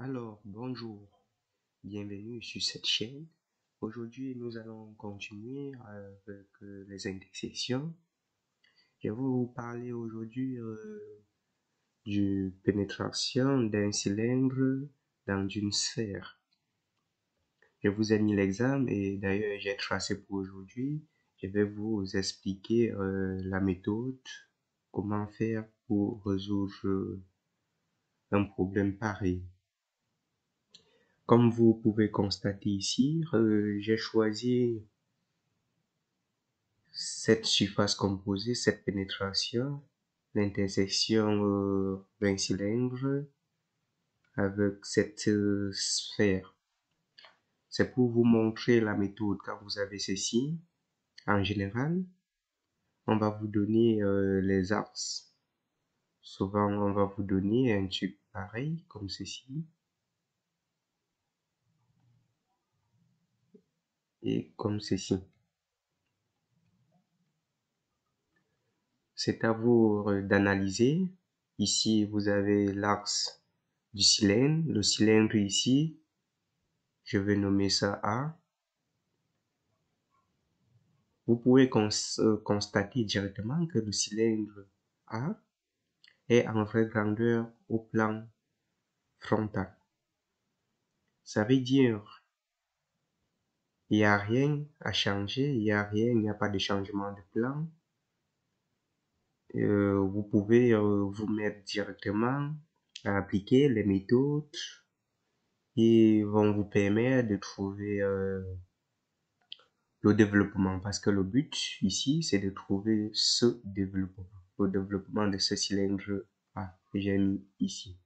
Alors, bonjour, bienvenue sur cette chaîne. Aujourd'hui, nous allons continuer avec les intersections. Je vais vous parler aujourd'hui du pénétration d'un cylindre dans une sphère. Je vous ai mis l'exemple et d'ailleurs j'ai tracé pour aujourd'hui. Je vais vous expliquer la méthode, comment faire pour résoudre un problème pareil. Comme vous pouvez constater ici, j'ai choisi cette surface composée, cette pénétration, l'intersection d'un cylindre avec cette sphère. C'est pour vous montrer la méthode quand vous avez ceci. En général, on va vous donner les axes. Souvent, on va vous donner un tube pareil, comme ceci. Et comme ceci. C'est à vous d'analyser. Ici, vous avez l'axe du cylindre. Le cylindre ici, je vais nommer ça A. Vous pouvez constater directement que le cylindre A est en vraie grandeur au plan frontal. Ça veut dire il n'y a rien à changer, il n'y a pas de changement de plan. Vous pouvez vous mettre directement à appliquer les méthodes qui vont vous permettre de trouver le développement, parce que le but ici c'est de trouver ce développement, le développement de ce cylindre A que j'ai mis ici.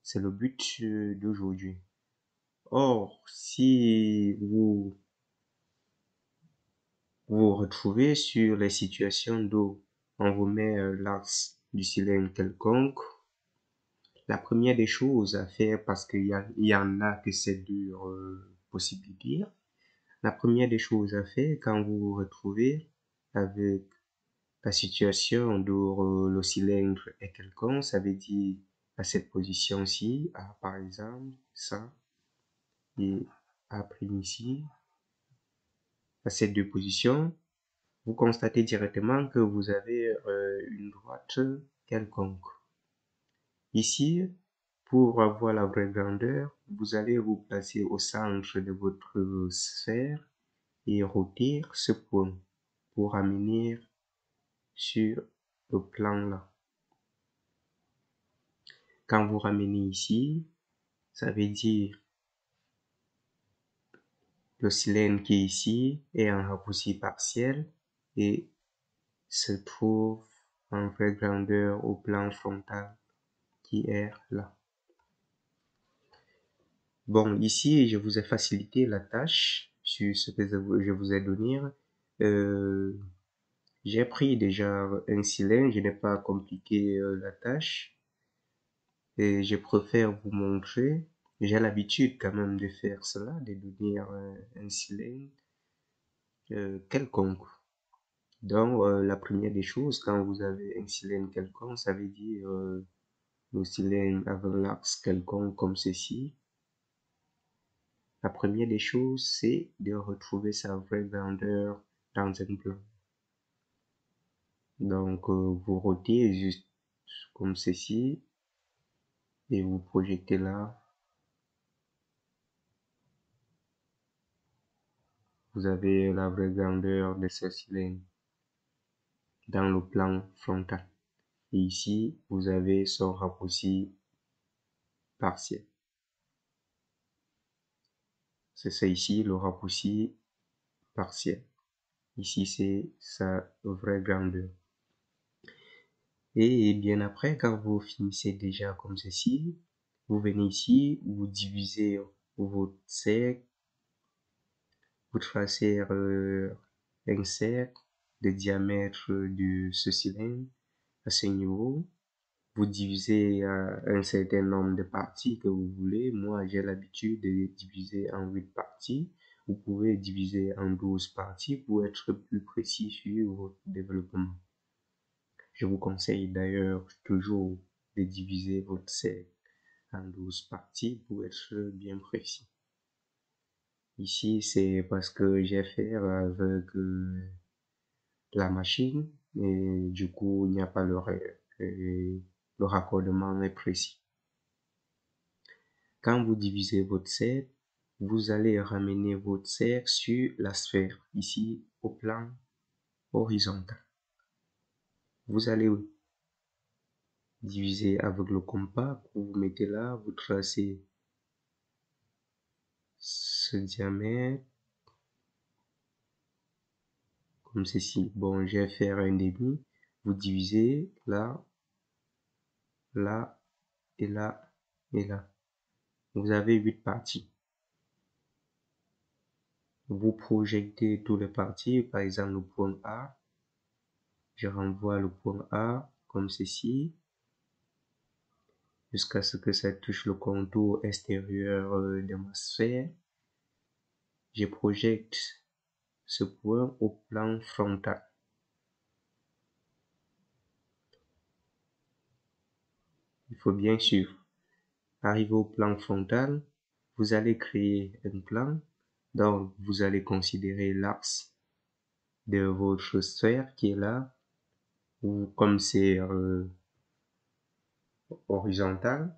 C'est le but d'aujourd'hui. Or, si vous vous retrouvez sur les situations d'eau, on vous met l'axe du cylindre quelconque, la première des choses à faire, parce qu'il y en a que c'est dur possible de dire, la première des choses à faire quand vous vous retrouvez avec la situation d'où le cylindre est quelconque, ça veut dire à cette position-ci, par exemple, ça, et après ici, à ces deux positions, vous constatez directement que vous avez une droite quelconque. Ici, pour avoir la vraie grandeur, vous allez vous placer au centre de votre sphère et roter ce point pour amener sur le plan là. Quand vous ramenez ici, ça veut dire le cylindre qui est ici est en raccourci partiel et se trouve en vraie grandeur au plan frontal qui est là. Bon, ici, je vous ai facilité la tâche sur ce que je vous ai donné. J'ai pris déjà un cylindre, je n'ai pas compliqué la tâche. Et je préfère vous montrer. J'ai l'habitude quand même de faire cela, de donner un cylindre quelconque. Donc, la première des choses, quand vous avez un cylindre quelconque, ça veut dire le cylindre avec l'axe quelconque comme ceci. La première des choses, c'est de retrouver sa vraie grandeur dans un plan. Donc, vous rotez juste comme ceci et vous projetez là. Vous avez la vraie grandeur de ce cylindre dans le plan frontal. Et ici, vous avez son raccourci partiel. C'est ça ici, le raccourci partiel. Ici, c'est sa vraie grandeur. Et bien après, quand vous finissez déjà comme ceci, vous venez ici, vous divisez votre cercle, vous tracez un cercle de diamètre de ce cylindre à ce niveau. Vous divisez un certain nombre de parties que vous voulez. Moi, j'ai l'habitude de diviser en 8 parties. Vous pouvez diviser en 12 parties pour être plus précis sur votre développement. Je vous conseille d'ailleurs toujours de diviser votre cercle en 12 parties pour être bien précis. Ici, c'est parce que j'ai fait avec la machine et du coup, il n'y a pas le raccordement est précis. Quand vous divisez votre cercle, vous allez ramener votre cercle sur la sphère, ici au plan horizontal. Vous allez diviser avec le compas que vous mettez là, vous tracez ce diamètre comme ceci. Bon, je vais faire un demi. Vous divisez là, là, et là, et là. Vous avez 8 parties. Vous projetez tous les parties, par exemple le point A. Je renvoie le point A comme ceci, jusqu'à ce que ça touche le contour extérieur de ma sphère. Je projette ce point au plan frontal. Il faut bien sûr arriver au plan frontal. Vous allez créer un plan. Donc, vous allez considérer l'axe de votre sphère qui est là, ou comme c'est horizontal,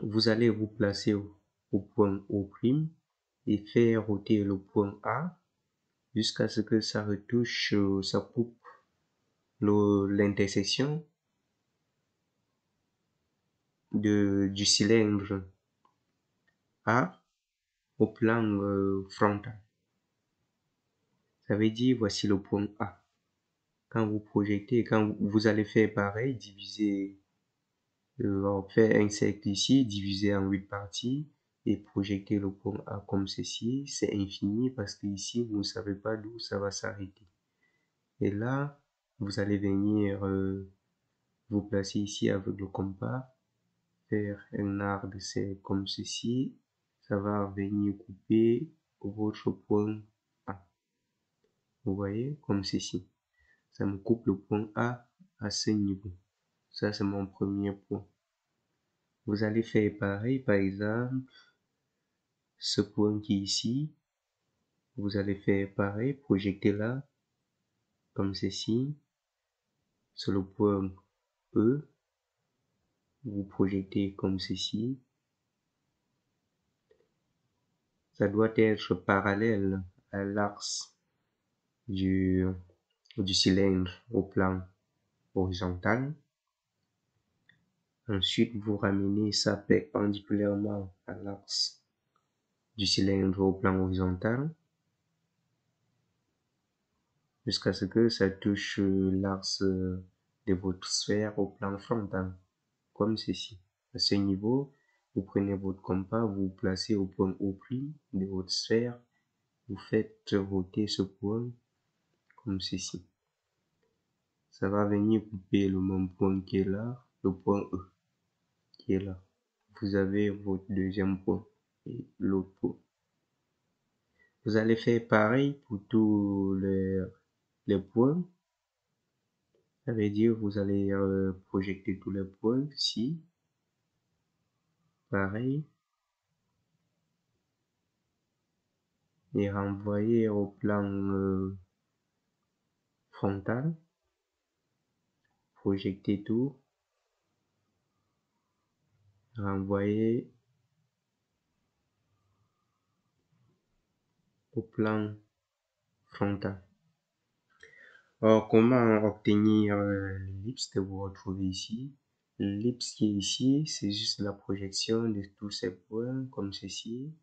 vous allez vous placer au point O' et faire roter le point A jusqu'à ce que ça retouche, ça coupe l'intersection du cylindre A au plan frontal. Ça veut dire, voici le point A. Quand vous projetez, quand vous allez faire pareil, diviser, on fait un cercle ici, diviser en 8 parties et projeter le point A comme ceci. C'est infini parce que ici, vous ne savez pas d'où ça va s'arrêter. Et là, vous allez venir vous placer ici avec le compas, faire un arc de cercle comme ceci. Ça va venir couper votre point A. Vous voyez, comme ceci. Ça me coupe le point A à ce niveau. Ça, c'est mon premier point. Vous allez faire pareil, par exemple, ce point qui est ici. Vous allez faire pareil, projeter là, comme ceci. Sur le point E, vous projetez comme ceci. Ça doit être parallèle à l'axe du cylindre au plan horizontal. Ensuite, vous ramenez ça perpendiculairement à l'axe du cylindre au plan horizontal jusqu'à ce que ça touche l'axe de votre sphère au plan frontal, comme ceci. À ce niveau, vous prenez votre compas, vous vous placez au point O' de votre sphère, vous faites roter ce point comme ceci. Ça va venir couper le même point qui est là, le point E qui est là. Vous avez votre deuxième point et l'autre point. Vous allez faire pareil pour tous les points. Ça veut dire vous allez projeter tous les points ici. Pareil. Et renvoyer au plan frontal. Projeter tout. Renvoyer au plan frontal. Alors, comment obtenir l'ellipse que vous retrouvez ici? L'ellipse qui est ici, c'est juste la projection de tous ces points comme ceci.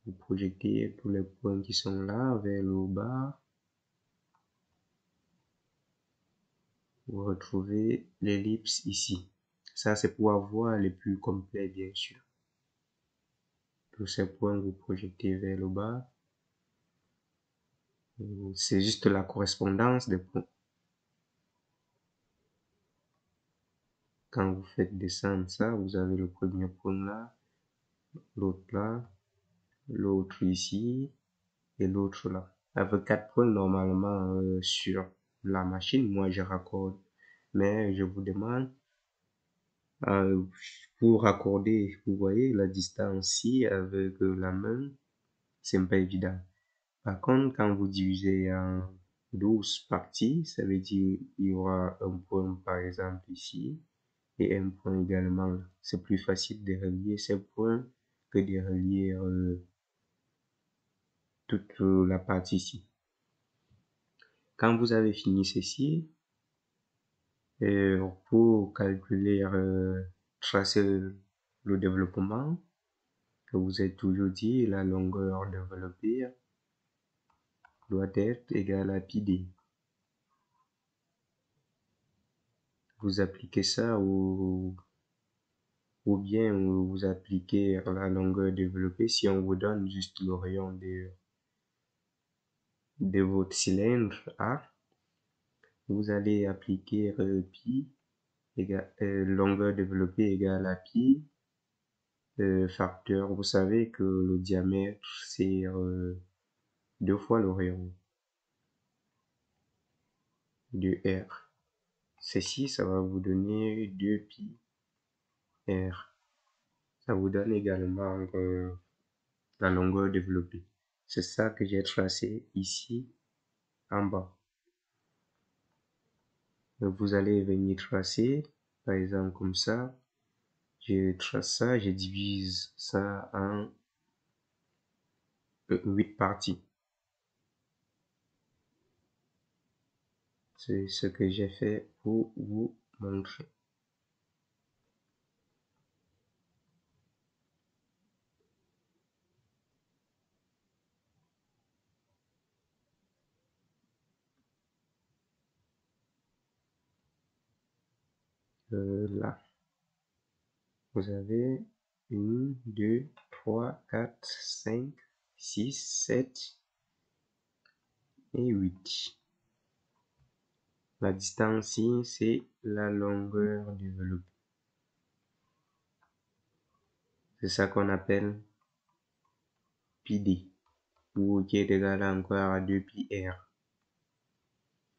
Vous projetez tous les points qui sont là vers le bas. Vous retrouvez l'ellipse ici. Ça, c'est pour avoir les plus complets, bien sûr. Tous ces points, vous projetez vers le bas. C'est juste la correspondance des points. Quand vous faites descendre ça, vous avez le premier point là, l'autre là, l'autre ici et l'autre là. Avec 4 points normalement sur la machine, moi je raccorde. Mais je vous demande Pour accorder, vous voyez, la distance ici avec la main, c'est pas évident. Par contre, quand vous divisez en 12 parties, ça veut dire il y aura un point par exemple ici et un point également là. C'est plus facile de relier ces points que de relier toute la partie ici. Quand vous avez fini ceci, pour calculer, tracer le développement, que vous êtes toujours dit, la longueur développée doit être égale à pi d. Vous appliquez ça ou bien vous appliquez la longueur développée si on vous donne juste le rayon de votre cylindre A. Vous allez appliquer pi longueur développée égale à pi facteur. Vous savez que le diamètre c'est 2 fois le rayon de R. Ceci, ça va vous donner 2 pi R. Ça vous donne également la longueur développée. C'est ça que j'ai tracé ici en bas. Donc vous allez venir tracer, par exemple comme ça. Je trace ça, je divise ça en 8 parties. C'est ce que j'ai fait pour vous montrer. Là, vous avez 1, 2, 3, 4, 5, 6, 7 et 8. La distance ici, c'est la longueur développée. C'est ça qu'on appelle pi d, ou qui est égal encore à 2 pi r.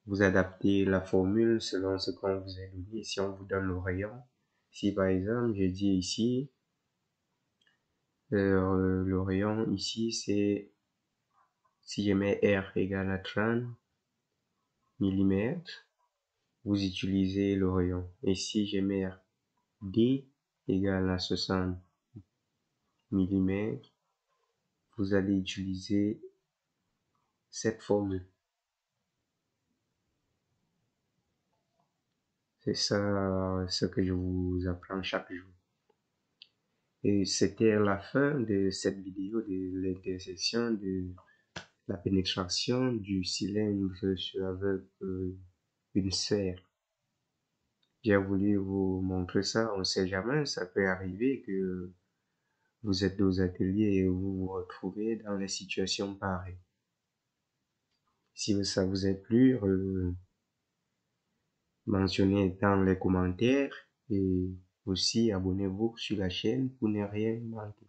Vous adaptez la formule selon ce qu'on vous a donné. Si on vous donne le rayon, si par exemple je dis ici, le rayon ici c'est, si je mets R égale à 30 mm, vous utilisez le rayon. Et si je mets D égale à 60 mm, vous allez utiliser cette formule. C'est ça ce que je vous apprends chaque jour. Et c'était la fin de cette vidéo de l'intersection de la pénétration du cylindre avec une sphère. J'ai voulu vous montrer ça, on ne sait jamais, ça peut arriver que vous êtes aux ateliers et vous vous retrouvez dans des situations pareilles. Si ça vous a plu, mentionnez dans les commentaires et aussi abonnez-vous sur la chaîne pour ne rien manquer.